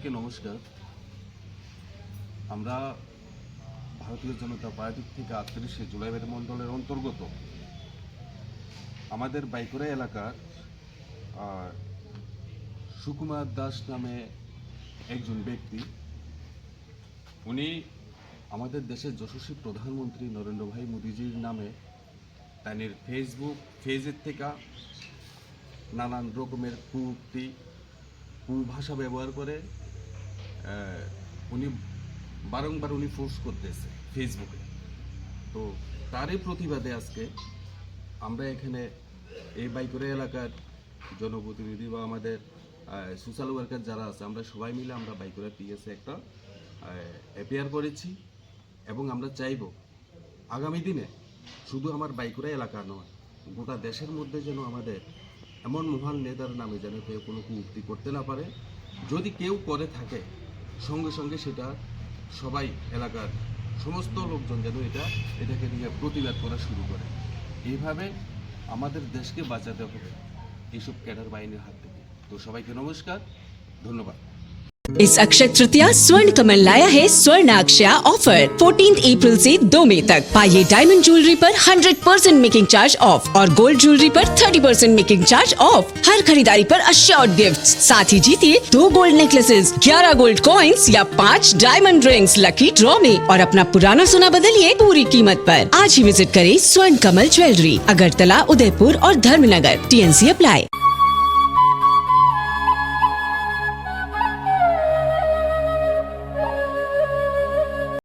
সবাইকে নমস্কার। আমরা ভারতীয় জনতা পার্টি থেকে ৩৮ জুলাই মণ্ডলের অন্তর্গত আমাদের বাইকুড়া এলাকার সুকুমার দাস নামে একজন ব্যক্তি, উনি আমাদের দেশের যশস্বী প্রধানমন্ত্রী নরেন্দ্র ভাই মোদিজির নামে তার ফেসবুক পেজের থেকে নানান রকমের কুউক্তি ভাষা ব্যবহার করে উনি বারংবার পোস্ট করতেছে ফেসবুকে। তো তারই প্রতিবাদে আজকে আমরা এখানে এই বাইকুড়া এলাকার জনপ্রতিনিধি বা আমাদের সোশ্যাল ওয়ার্কার যারা আছে, আমরা সবাই মিলে আমরা বাইকুড়া পিএসে একটা অ্যাপিয়ার করেছি এবং আমরা চাইব আগামী দিনে শুধু আমার বাইকুড়া এলাকা নয়, গোটা দেশের মধ্যে যেন আমাদের এমন মহান নেতার নামে যেন কেউ কোনো কুউক্তি করতে না পারে। যদি কেউ করে থাকে সঙ্গে সঙ্গে সেটা সবাই এলাকার সমস্ত লোকজন যেন এটাকে নিয়ে প্রতিবাদ করা শুরু করে। এইভাবে আমাদের দেশকে বাঁচাতে হবে এইসব ক্যাডার বাহিনীর হাত থেকে। তো সবাইকে নমস্কার, ধন্যবাদ। इस अक्षय तृतीया स्वर्ण कमल लाया है स्वर्ण अक्षया ऑफर 14 अप्रैल से 2 मई तक। पाइए डायमंड ज्वेलरी पर 100% मेकिंग चार्ज ऑफ और गोल्ड ज्वेलरी पर 30% मेकिंग चार्ज ऑफ। हर खरीदारी पर अश्योर्ड गिफ्ट्स, साथ ही जीतिए 2 गोल्ड नेकलेसेस, 11 गोल्ड कॉइन्स या 5 डायमंड रिंग्स लकी ड्रॉ में और अपना पुराना सोना बदलिए पूरी कीमत पर। आज ही विजिट करें स्वर्ण कमल ज्वेलरी, अगरतला, उदयपुर और धर्मनगर। TNC apply.